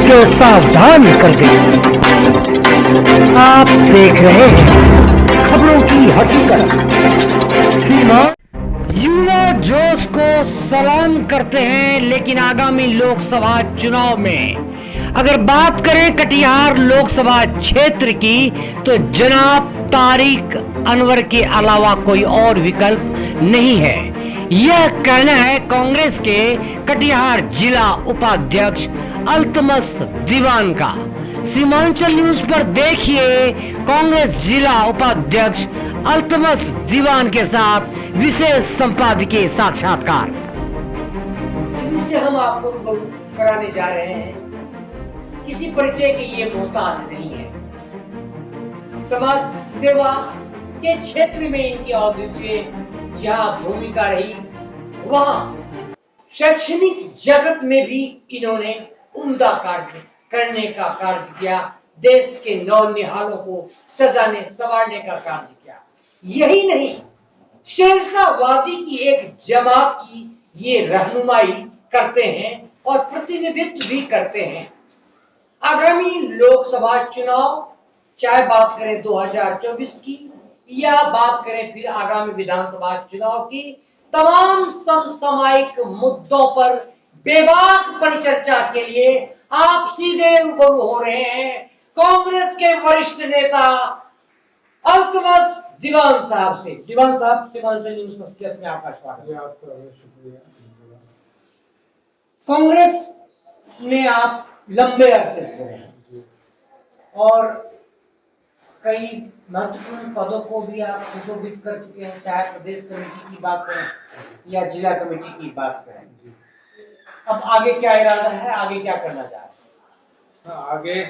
जो सावधान कर दे। आप देख रहे हैं खबरों की हकीकत। युवा जोश को सलाम करते हैं, लेकिन आगामी लोकसभा चुनाव में अगर बात करें कटिहार लोकसभा क्षेत्र की, तो जनाब तारिक अनवर के अलावा कोई और विकल्प नहीं है। यह कहना है कांग्रेस के कटिहार जिला उपाध्यक्ष अल्तमस दीवान का। सीमांचल न्यूज पर देखिए कांग्रेस जिला उपाध्यक्ष अल्तमस दीवान के साथ विशेष संपादकीय साक्षात्कार। जिनसे हम आपको रूबरू कराने जा रहे हैं, किसी परिचय के ये मोहताज नहीं है। समाज सेवा के क्षेत्र में इनकी अद्वितीय जहां भूमिका रही, वहां शैक्षणिक जगत में भी इन्होंने उम्दा कार्य करने का कार्य किया। देश के नौनिहालों को सजाने संवारने का कार्य किया। यही नहीं, शेरशाहवादी की एक जमात की ये रहनुमाई करते हैं और प्रतिनिधित्व भी करते हैं। आगामी लोकसभा चुनाव, चाहे बात करें 2024 की या बात करें फिर आगामी विधानसभा चुनाव की, तमाम समसामयिक मुद्दों पर बेबाक परिचर्चा के लिए आप सीधे रूबरू हो रहे हैं कांग्रेस के वरिष्ठ नेता अल्तमस दीवान साहब से। दीवान साहब, सीमांचल न्यूज शख्सियत में आपका स्वागत है। आपका शुक्रिया। कांग्रेस में आप लंबे अरसे से हैं और कई महत्वपूर्ण पदों को भी आप सुशोभित कर चुके हैं, चाहे प्रदेश कमेटी की बात करें या जिला कमेटी की बात करें। अब आगे क्या इरादा है, आगे क्या करना चाह रहे हैं? आगे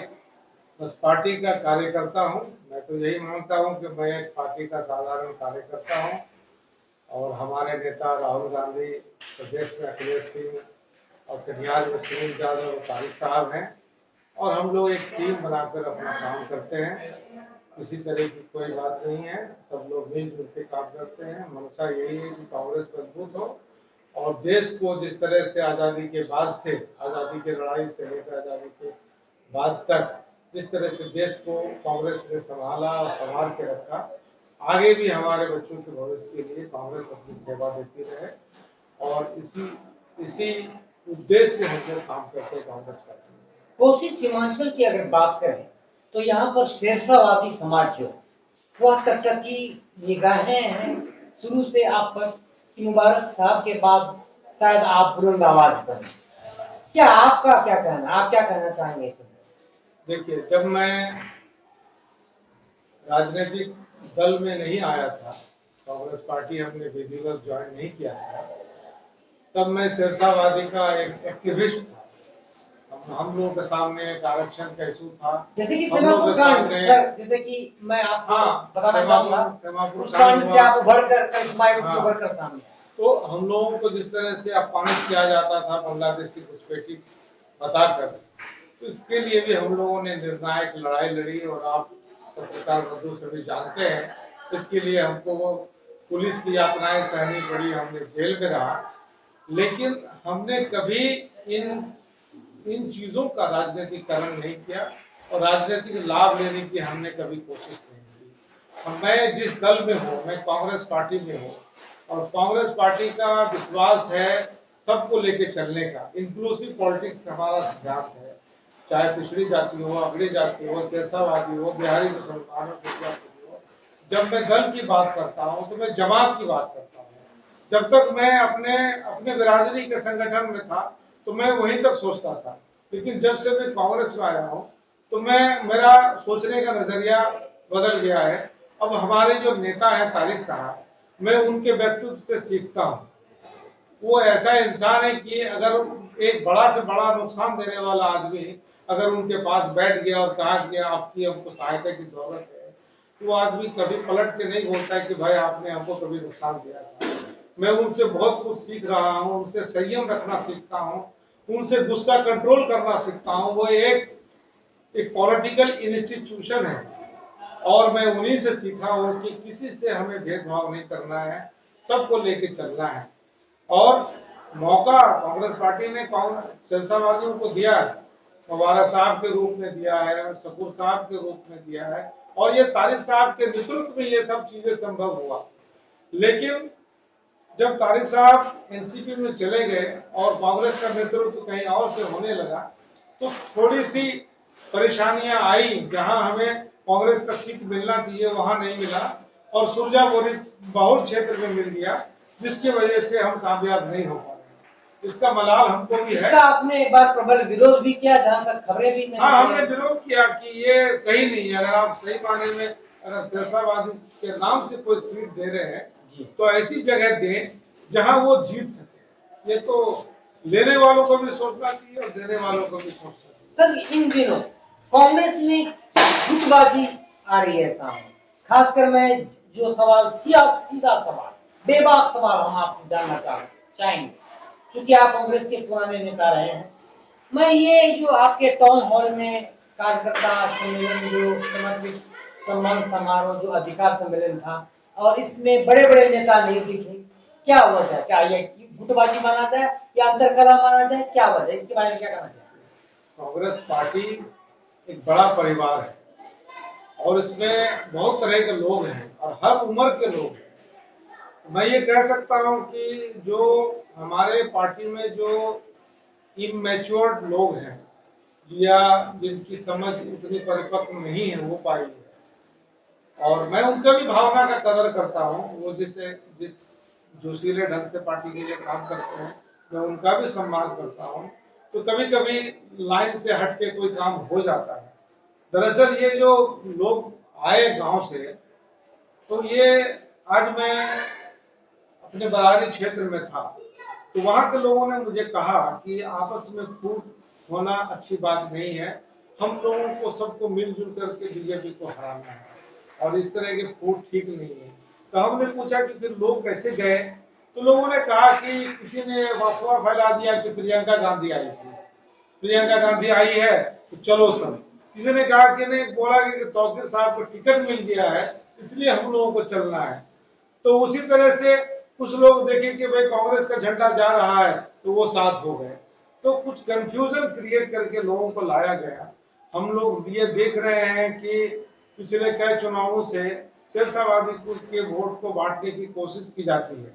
बस पार्टी का कार्यकर्ता हूं। मैं तो यही मानता हूं कि मैं एक पार्टी का साधारण कार्यकर्ता हूं और हमारे नेता राहुल गांधी, प्रदेश में अखिलेश सिंह और कटिहार में सुनील यादव और तारिक साहब हैं और हम लोग एक टीम बनाकर अपना काम करते हैं। किसी तरह की कोई बात नहीं है, सब लोग मिलजुल के काम करते हैं। मनसा यही है कि कांग्रेस मजबूत हो और देश को जिस तरह से आज़ादी के बाद से, आज़ादी की लड़ाई से लेकर आज़ादी के बाद तक जिस तरह से देश को कांग्रेस ने संभाला और संभाल के रखा, आगे भी हमारे बच्चों के भविष्य के लिए कांग्रेस अपनी सेवा देती रहे और इसी उद्देश्य से हम लोग काम करते हैं कांग्रेस पार्टी में। कोसी सीमांचल की अगर बात करें तो यहाँ पर शेरशाहवादी समाज जो वह टकटकी निगाहें हैं शुरू से आप पर। मुबारक साहब के बाद शायद आप बुलंद आवाज पर। क्या आपका क्या कहना, आप क्या कहना चाहेंगे इस? देखिए, जब मैं राजनीतिक दल में नहीं आया था, कांग्रेस पार्टी हमने विधिवत ज्वाइन नहीं किया था, तब मैं शेरशाहवादी का एक एक्टिविस्ट था। हम लोगों के सामने एक आरक्षण का इशू था, जैसे कि सेमापुर कांड, जैसे कि मैं आपको बताना चाहूंगा, उस कांड से आप उभरकर करिश्माई रूप से उभरकर सामने। तो हम लोगों को जिस तरह से अपमानित किया जाता था बांग्लादेशी घुसपैठी बताकर, तो इसके लिए भी हम लोगों ने निर्णायक लड़ाई लड़ी और आप पत्रकार बंधु सभी जानते हैं, इसके लिए हमको वो पुलिस की यातनाएं सहनी पड़ी, हमने जेल में रहा। लेकिन हमने कभी इन चीज़ों का राजनीतिकरण नहीं किया और राजनीतिक लाभ लेने की हमने कभी कोशिश नहीं की। और मैं जिस दल में हूँ, मैं कांग्रेस पार्टी में हूँ और कांग्रेस पार्टी का विश्वास है सबको लेके चलने का। इंक्लूसिव पॉलिटिक्स हमारा सिद्धांत है, चाहे पिछड़ी जाति हो, अगड़ी जाति हो, शेरशाहवादी हो, बिहारी मुसलमान हो। जब मैं दल की बात करता हूँ तो मैं जमात की बात करता हूँ। जब तक मैं अपने बिरादरी के संगठन में था तो मैं वहीं तक सोचता था, लेकिन जब से मैं कांग्रेस में आया हूँ तो मेरा सोचने का नजरिया बदल गया है। अब हमारे जो नेता है तारिक साहब, मैं उनके व्यक्तित्व से सीखता हूँ। वो ऐसा इंसान है कि अगर एक बड़ा से बड़ा नुकसान देने वाला आदमी अगर उनके पास बैठ गया और कहा कि आपकी हमको सहायता की जरूरत है, तो वो आदमी कभी पलट के नहीं बोलता है कि भाई आपने हमको कभी नुकसान दिया था। मैं उनसे बहुत कुछ सीख रहा हूँ, उनसे संयम रखना सीखता हूँ, उनसे गुस्सा कंट्रोल करना सीखता हूँ। वो एक पॉलिटिकल इंस्टीट्यूशन है और मैं उन्हीं से सीखा हूँ कि किसी से हमें भेदभाव नहीं करना है, सबको लेके चलना है। और मौका कांग्रेस पार्टी ने शेरशाहवादियों को दिया है मुबारक साहब के रूप में दिया है, शकूर साहब के रूप में दिया है, और ये तारिक साहब के नेतृत्व में ये सब चीजें संभव हुआ। लेकिन जब तारिक साहब एनसीपी में चले गए और कांग्रेस का नेतृत्व कहीं और से होने लगा, तो थोड़ी सी परेशानियां आई। जहां हमें कांग्रेस का सीट मिलना चाहिए वहां नहीं मिला, और सुरजापुर बहुल क्षेत्र में मिल गया, जिसकी वजह से हम कामयाब नहीं हो पा रहे। इसका मलाल हमको भी है। इसका आपने एक बार प्रबल विरोध भी किया, जहां तक खबरें भी हाँ, हमने विरोध किया कि ये सही नहीं है। अगर आप सही माने में अगर शेरशाहबादी के नाम से कोई सीट दे रहे हैं तो ऐसी जगह दें जहां वो जीत सके। ये तो लेने वालों को भी सोचना चाहिए और देने वालों को भी सोचना चाहिए। सर, इन दिनों कांग्रेस में गुटबाजी आ रही है सामने। खासकर मैं जो सवाल सीधा सवाल, बेबाक सवाल हम आपसे जानना चाहेंगे, क्योंकि आप कांग्रेस के पुराने नेता रहे हैं। मैं ये जो आपके टाउन हॉल में कार्यकर्ता सम्मेलन, जो समर्पित सम्मान समारोह, जो अधिकार सम्मेलन था, और इसमें बड़े बड़े नेता नहीं दिखे, क्या वजह? क्या ये गुटबाजी माना जाए या अंतरकलह माना जाए? क्या वजह? इसके बारे में क्या कहना चाहिए? कांग्रेस पार्टी एक बड़ा परिवार है और इसमें बहुत तरह के लोग हैं और हर उम्र के लोग हैं। मैं ये कह सकता हूं कि जो हमारे पार्टी में जो इमैच्योर्ड लोग हैं या जिनकी समझ उतनी परिपक्व नहीं है वो पाई है, और मैं उनका भी भावना का कदर करता हूँ। वो जिस जोशीले ढंग से पार्टी के लिए काम करते हैं, मैं उनका भी सम्मान करता हूँ। तो कभी कभी लाइन से हट के कोई काम हो जाता है। दरअसल ये जो लोग आए गांव से, तो ये आज मैं अपने बरारी क्षेत्र में था, तो वहां के लोगों ने मुझे कहा कि आपस में फूट होना अच्छी बात नहीं है, हम लोगों को सबको मिलजुल करके बीजेपी को हराना है, और इस तरह के फूट ठीक नहीं है। तो हमने पूछा कि फिर लोग कैसे गए, तो लोगों ने कहा कि किसी ने अफवाह फैला दिया कि प्रियंका गांधी आई थी, प्रियंका गांधी आई है तो चलो सब। किसी ने कहा कि नहीं, बोला कि तौकीर साहब को टिकट मिल गया है इसलिए हम लोगों को चलना है। तो उसी तरह से कुछ लोग देखे कि भाई कांग्रेस का झंडा जा रहा है तो वो साथ हो गए। तो कुछ कंफ्यूजन क्रिएट करके लोगों को लाया गया। हम लोग ये देख रहे हैं कि पिछले कई चुनावों से शेरशाहबादी के वोट को बांटने की कोशिश की जाती है।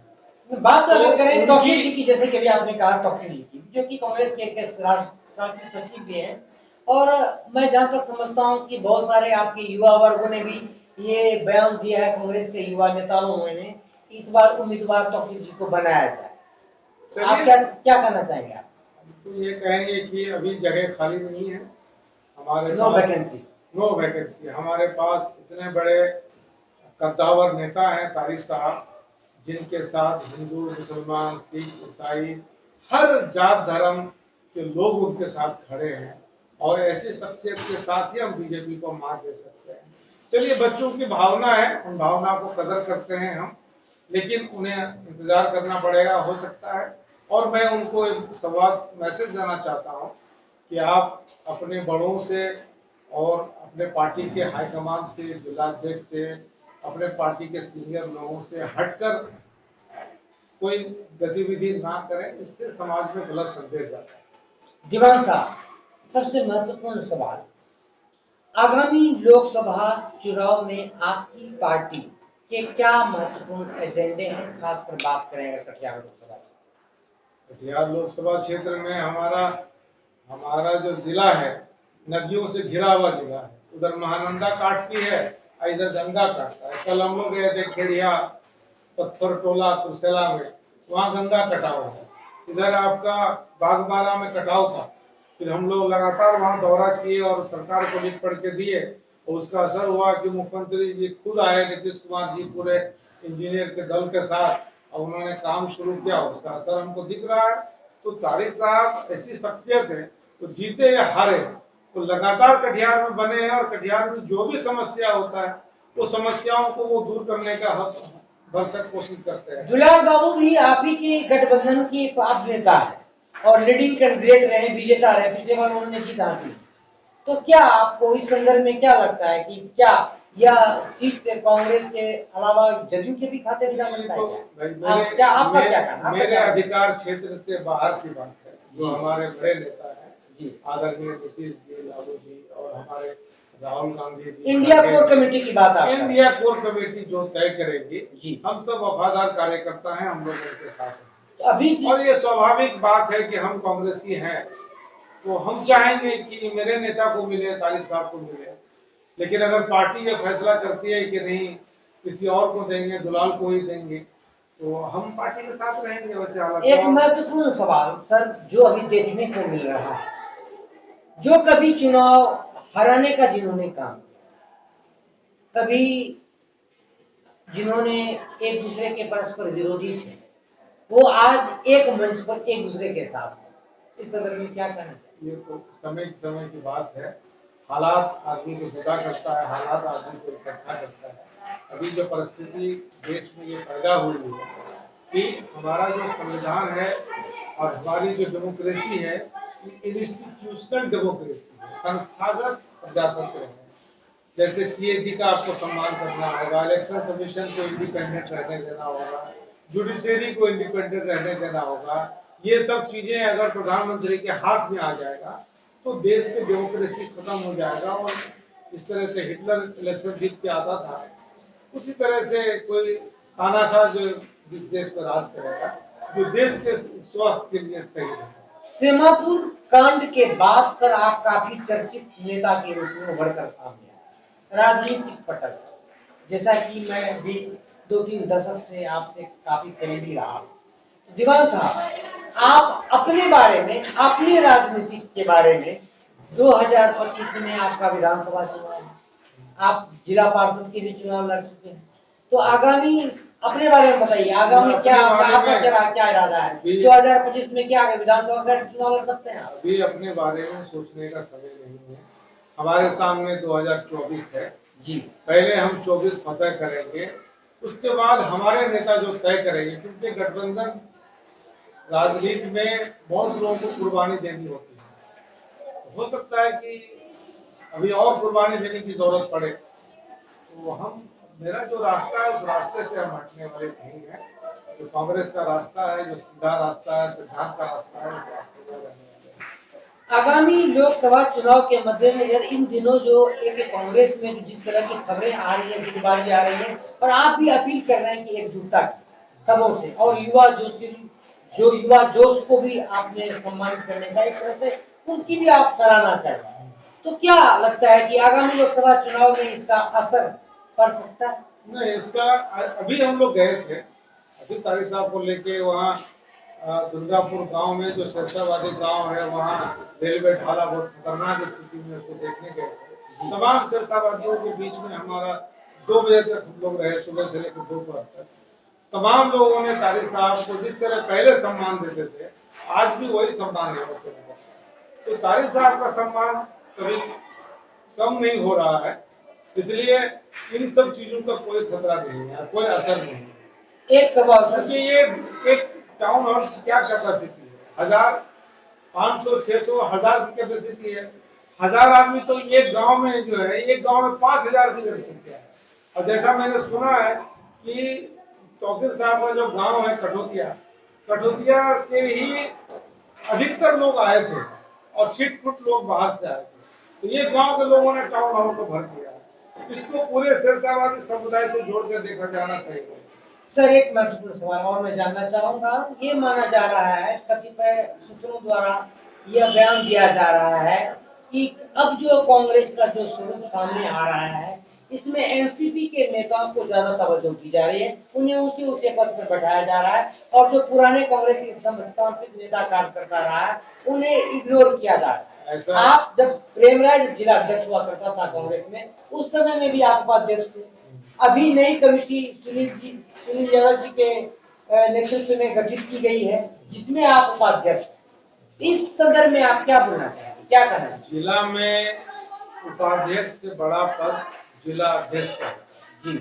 बात तो अगर करें तौकीर जी की, जैसे कि अभी आपने कहा तौकीर जी की, जो कि कांग्रेस के एक राष्ट्रीय सचिव भी हैं, और मैं जहां तक समझता हूं कि बहुत सारे आपके युवा वर्गों ने भी ये बयान दिया है, कांग्रेस के युवा नेताओं ने, इस बार उम्मीदवार तौकीर जी को बनाया जाए। आप क्या कहना चाहेंगे? आप तो ये कहेंगे कि अभी जगह खाली नहीं है हमारे नो पास, वैकेंसी। No vacancy. हमारे पास इतने बड़े कद्दावर नेता हैं तारिक साहब, जिनके साथ हिंदू, मुसलमान, सिख, ईसाई, हर जात धर्म के लोग उनके साथ खड़े हैं, और ऐसी शख्सियत के साथ ही हम बीजेपी को मात दे सकते हैं। चलिए, बच्चों की भावना है, उन भावना को कदर करते हैं हम, लेकिन उन्हें इंतजार करना पड़ेगा, हो सकता है। और मैं उनको एक संवाद मैसेज देना चाहता हूँ कि आप अपने बड़ों से और अपने पार्टी के हाईकमान से, जिलाध्यक्ष से, अपने पार्टी के सीनियर लोगों से हटकर कोई गतिविधि ना करें, इससे समाज में गलत संदेश जाता है। दीवान साहब, सबसे महत्वपूर्ण सवाल, आगामी लोकसभा चुनाव में आपकी पार्टी के क्या महत्वपूर्ण एजेंडे हैं? खासकर बात करें अगर कटिहार लोकसभा, कटिहार लोकसभा क्षेत्र में हमारा जो जिला है नदियों से घिरा हुआ जिला है। उधर महानंदा काटती है, इधर गंगा काटता है। कल हम लोग गए थे खेड़िया, पत्थर टोला, कुर्सेला में, वहाँ गंगा कटाव है। इधर आपका बागबारा में कटाव था। फिर हम लोग लगातार वहाँ दौरा किए और सरकार को लिख पढ़ के दिए, और उसका असर हुआ कि मुख्यमंत्री जी खुद आए, नीतीश कुमार जी पूरे इंजीनियर के दल के साथ, और उन्होंने काम शुरू किया। उसका असर हमको दिख रहा है। तो तारिक साहब ऐसी शख्सियत है, तो जीते या हारे तो लगातार कटिहार में बने हैं, और कटिहार में जो भी समस्या होता है वो समस्याओं को वो दूर करने का भरसक कोशिश करते हैं। दुलाल बाबू भी आप ही के गठबंधन के आप नेता है और लीडिंग कैंडिडेट रहे, विजेता रहे, पिछले बार उन्होंने जीत हासिल। तो क्या आपको इस संदर्भ में क्या लगता है कि क्या यह सीट कांग्रेस के अलावा जदयू के भी खाते में जा सकता है? क्या आपका क्या कहना? मेरे अधिकार क्षेत्र से बाहर की बात है। जो हमारे बड़े नेता हैं जी। आदरणीय नीतीश जी, लालू जी और हमारे Rahul Gandhi ji, India core committee की बात आप कर रहे हैं। इंडिया कोर कमेटी जो तय करेगी जी। हम सब वफादार कार्यकर्ता हैं, हम लोग उनके साथ हैं। तो अभी और ये स्वाभाविक बात है कि हम कांग्रेसी हैं, तो हम चाहेंगे कि मेरे नेता को मिले, तारिक साहब को मिले, लेकिन अगर पार्टी ये फैसला करती है कि नहीं किसी और को देंगे, दुलाल को ही देंगे, तो हम पार्टी के साथ रहेंगे। वैसे हालात एक महत्वपूर्ण सवाल सर जो अभी देखने को मिल रहा है, जो कभी चुनाव हराने का जिन्होंने काम किया, कभी जिन्होंने एक दूसरे के परस्पर विरोधी थे, वो आज एक मंच पर एक दूसरे के साथ हैं। इस संदर्भ में क्या कहना चाहिए? ये तो समय की बात है। हालात आदमी को जुदा करता है, हालात आदमी को इकट्ठा करता है। अभी जो परिस्थिति देश में ये पैदा हुई है कि हमारा जो संविधान है और हमारी जो डेमोक्रेसी है, इंस्टीट्यूशनल डेमोक्रेसी है, संस्थागत प्रजातंत्र है। जैसे सीएजी का आपको सम्मान करना होगा, इलेक्शन कमीशन को इंडिपेंडेंट रहने देना होगा, जुडिशरी को इंडिपेंडेंट रहने देना होगा। ये सब चीजें अगर प्रधानमंत्री के हाथ में आ जाएगा तो देश से डेमोक्रेसी खत्म हो जाएगा। और इस तरह से हिटलर इलेक्शन जीत के आता था, उसी तरह से कोई तानाशाह जो जिस देश पर राज करेगा, जो देश के स्वास्थ्य के लिए सही है। सीमापुर कांड के बाद सर आप काफी चर्चित नेता के रूप में उभर कर सामने आए, राजनीतिक पटल, जैसा कि मैं भी 2-3 दशक से आपसे काफी करीबी रहा। दीवान साहब, आप अपने बारे में, अपनी राजनीति के बारे में, 2025 में आपका विधानसभा चुनाव है, आप जिला पार्षद के भी चुनाव लड़ चुके हैं, तो आगामी अपने बारे में बताइए, आगामी क्या क्या इरादा है? 2025 में क्या विधानसभा का चुनाव लड़ सकते हैं? अभी अपने बारे में सोचने का समय नहीं है। हमारे सामने 2024 है जी। पहले हम 24 फतह करेंगे, उसके बाद हमारे नेता जो तय करेंगे, क्योंकि गठबंधन राजनीति में बहुत लोगों को कुर्बानी देनी होती है। हो सकता है कि अभी और कुर्बानी देने की जरूरत पड़े, तो हम मेरा जो रास्ता है उस रास्ते से हम हटने वाले नहीं है। जो कांग्रेस का रास्ता है, जो सीधा रास्ता है, सिद्धांत का रास्ता है, उस रास्ते पर रहने वाले हैं। आगामी लोकसभा चुनाव के मद्देनजर इन दिनों जो एक कांग्रेस में जो जिस तरह की खबरें आ रही है, गुटबाजी आ रही है, और आप भी अपील कर रहे हैं कि एकजुटता सबों से, और युवा जोश को भी आपने सम्मानित करने का एक तरह से उनकी भी आप सराहना कर रहे हैं, तो क्या लगता है कि आगामी लोकसभा चुनाव में इसका असर पड़ सकता है? नहीं, इसका अभी हम लोग गए थे, अभी तारिक साहब को लेके वहाँ दुर्गापुर गांव में जो शेरशाबादी गांव है, वहाँ रेलवे ढाला बहुत खतरनाक स्थिति में उसको देखने गए थे। तमाम शेरशाबादियों के बीच में हमारा 2 बजे तक हम लोग रहे, सुबह से लेकर दोपहर तक। तमाम लोगों ने तारिक साहब को जिस तरह पहले सम्मान देते थे, आज भी वही सम्मान है। तो तारिक साहब का सम्मान कभी कम नहीं हो रहा है, इसलिए इन सब चीजों का कोई खतरा नहीं है, कोई असर नहीं है। एक सवाल, क्योंकि ये एक टाउन हॉल की क्या कैपेसिटी है, 1000, 500, 600, 1000 की कैपेसिटी है। 1000 आदमी तो एक गांव में जो है, एक गांव में 5000 की जनसंख्या है। और जैसा मैंने सुना है कि तौकीर साहब का जो गांव है कठोतिया से ही अधिकतर लोग आए थे और छिटपुट लोग बाहर से आए थे, तो ये गांव के लोगों ने टाउन हॉल को भर दिया। इसको पूरे शेरशाबादी समुदाय से जोड़कर देखा जाना सही है। सर एक महत्वपूर्ण सवाल और मैं जानना चाहूंगा, ये माना जा रहा है, कतिपय सूत्रों द्वारा यह बयान दिया जा रहा है कि अब जो कांग्रेस का जो स्वरूप सामने आ रहा है, इसमें एनसीपी के नेताओं को ज्यादा तवज्जो दी जा रही है, उन्हें ऊंचे ऊंचे पद पर बैठाया जा रहा है, और जो पुराने कांग्रेस के समर्पित नेता कार्यकर्ता रहा है उन्हें इग्नोर किया जा रहा है। आप जब प्रेमराज जिला अध्यक्ष हुआ करता था कांग्रेस में, उस समय में भी आप उपाध्यक्ष थे। अभी नई कमेटी सुनील यादव जी के नेतृत्व में गठित की गई है, जिसमें आप उपाध्यक्ष हैं। इस संदर्भ में आप क्या बोलना चाहेंगे, क्या कहना चाहिए? जिला में उपाध्यक्ष से बड़ा पद जिला अध्यक्ष का जी,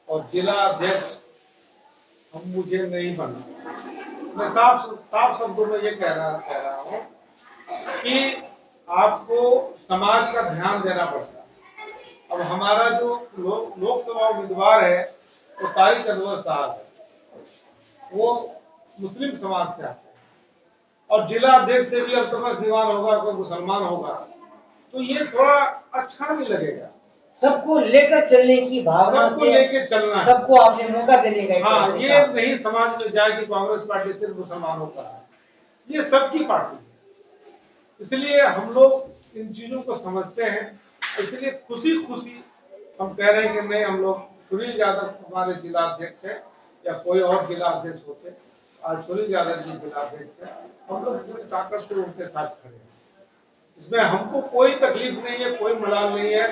और जिला अध्यक्ष हम मुझे नहीं बनना। मैं साफ शब्दों में ये कह रहा हूँ कि आपको समाज का ध्यान देना पड़ता है। अब हमारा जो लोकसभा उम्मीदवार है वो तारिक अनवर साहब है, वो मुस्लिम समाज से आते हैं, और जिला अध्यक्ष से भी अल्तमश दीवान होगा, कोई मुसलमान होगा, तो ये थोड़ा अच्छा नहीं लगेगा। सबको लेकर चलने की भावना सबको से लेके चलना है। सबको आपने मौका देने का एक हाँ, तरह से ये काम। नहीं समाज में जाए कि कांग्रेस पार्टी सिर्फ मुसलमानों का है, ये सबकी पार्टी है। इसलिए हम लोग इन चीजों को समझते हैं, इसलिए खुशी खुशी हम कह रहे हैं कि नहीं, हम लोग सुनील यादव हमारे जिला अध्यक्ष है, या कोई और जिला अध्यक्ष होते, आज सुनील यादव जी जिला अध्यक्ष है, हम लोग पूरी ताकत से उनके साथ खड़े हैं। इसमें हमको कोई तकलीफ नहीं है, कोई मलाल नहीं है,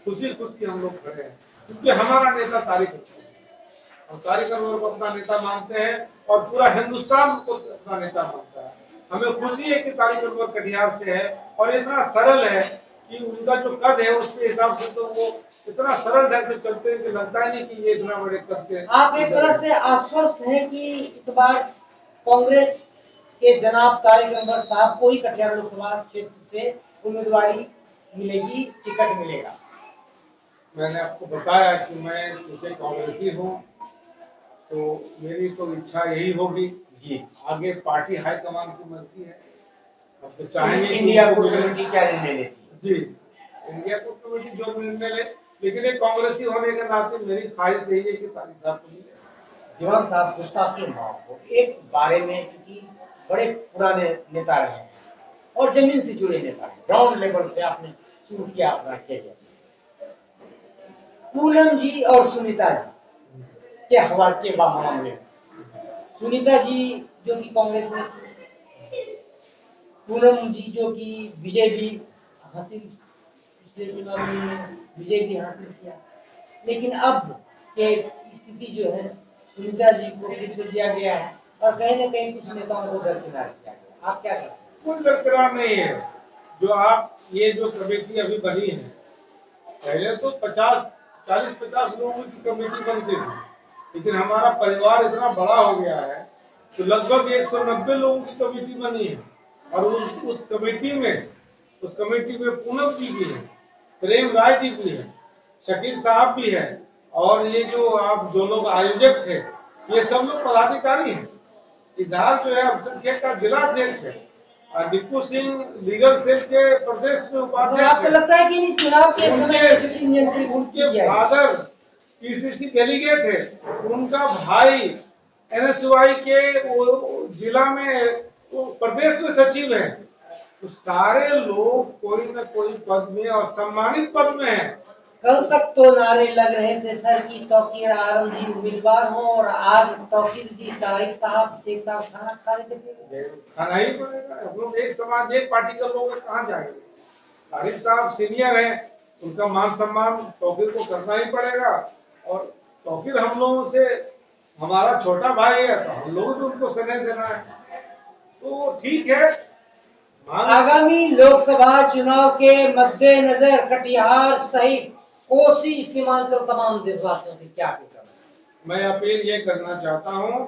खुशी खुशी हम लोग खड़े हैं, क्योंकि हमारा नेता कार्यकर्ता है, हम कार्यकर्ताओं को अपना नेता मानते हैं और पूरा हिंदुस्तान को अपना नेता मानता है। हमें खुशी है कि कार्यकर्ता कटिहार से है और इतना सरल है कि उनका जो कद है उसके हिसाब से तो वो इतना सरल ढंग से चलते हैं कि लगता ही नहीं कि ये इतना बड़े कद के। आप एक तरह से आश्वस्त हैं कि इस बार कांग्रेस के जनाब तारिक अनवर साहब को ही कटिहार लोकसभा क्षेत्र से उम्मीदवारी मिलेगी, टिकट मिलेगा। मैंने आपको बताया कि मैं क्योंकि कांग्रेसी हूँ, तो मेरी तो इच्छा यही होगी जी। आगे पार्टी हाईकमान की मर्जी है, अब तो चाहेंगे कि इंडिया उनको कोर मिले। कमेटी क्या निर्णय लेती है? जी, इंडिया कोर कमेटी जो निर्णय ले, लेकिन एक कांग्रेसी होने के नाते मेरी ख्वाहिश यही है कि तारिक साहब को मिले। दीवान साहब, गुस्ताखी माफ हो, एक बारे में, क्योंकि बड़े पुराने नेता रहे हैं और जमीन से जुड़े नेता हैं, ग्राउंड लेवल से आपने शुरू किया अपना कैरियर। पूनम जी और सुनीता जी के हवाले के मामले में, सुनीता जी जो कि कांग्रेस में, पूनम जी जो कि विजय भी हासिल, पिछले चुनाव में विजय भी हासिल किया, लेकिन अब के स्थिति जो है सुनीता जी को फिर से दिया गया है और कहीं न कहीं कुछ नेताओं को दरकिनार किया गया। आप क्या कहते हैं? कोई दरकिनार नहीं है। जो आप ये जो कमेटी अभी बनी है, पहले तो 40-50 लोगों की कमेटी बनती थी, लेकिन हमारा परिवार इतना बड़ा हो गया है तो लगभग 190 लोगों की कमेटी बनी है। और उस कमेटी में पूनम जी भी है, प्रेम राय जी भी है, शकील साहब भी है, और ये जो लोग आयोजक थे ये सब लोग पदाधिकारी हैं। इजहार जो है अल्पसंख्यक का जिला अध्यक्ष है, निक्कू सिंह लीगल सेल के प्रदेश में उपाध्यक्ष। आपको लगता है कि चुनाव के समय उनके फादर पीसीसी डेलीगेट है, उनका भाई एनएसयूआई के जिला में प्रदेश में सचिव है, तो सारे लोग कोई न कोई पद में और सम्मानित पद में है। कल तक तो नारे लग रहे थे सर की तौकीर आलम जी उम्मीदवार हो, और आज तौकीर जी तारिक साहब एक साथ खाना खा रहे थे। खाना ही पड़ेगा, हम लोग एक समाज एक पार्टी के लोग कहाँ जाएंगे। तारिक साहब सीनियर है, उनका मान सम्मान तौकीर को करना ही पड़ेगा, और तौकीर हम लोगों से हमारा छोटा भाई है तो हम लोगों को उनको स्नेह देना है, तो ठीक है। आगामी लोकसभा चुनाव के मद्देनजर कटिहार सहित कोसी सीमांचल तमाम देशवासियों से क्या अपील करना है? मैं अपील ये करना चाहता हूँ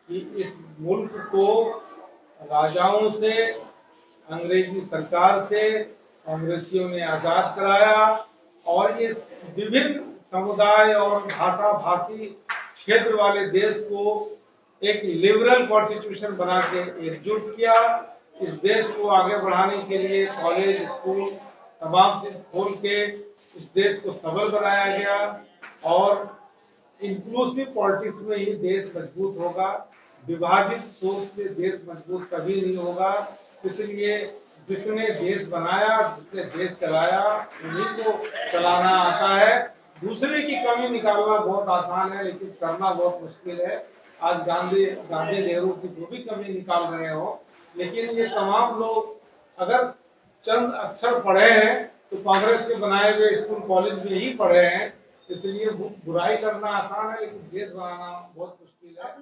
कि इस मुल्क को राजाओं से, अंग्रेजी सरकार से कांग्रेसियों ने आजाद कराया, और इस विभिन्न समुदाय और भाषा भाषी क्षेत्र वाले देश को एक लिबरल कॉन्स्टिट्यूशन बना के एकजुट किया। इस देश को आगे बढ़ाने के लिए कॉलेज, स्कूल तमाम चीज खोल के इस देश को सबल बनाया गया, और इंक्लूसिव पॉलिटिक्स में ही देश मजबूत होगा। विभाजित सोच से देश मजबूत कभी नहीं होगा। इसलिए जिसने देश बनाया, जिसने देश चलाया, उन्हीं को चलाना आता है। दूसरे की कमी निकालना बहुत आसान है, लेकिन करना बहुत मुश्किल है। आज गांधी नेहरू की जो भी कमी निकाल रहे हो, लेकिन ये तमाम लोग अगर चंद अक्षर पढ़े हैं तो कांग्रेस के बनाए हुए स्कूल कॉलेज में ही पढ़े हैं। इसलिए बुराई करना आसान है, लेकिन देश बनाना बहुत मुश्किल है।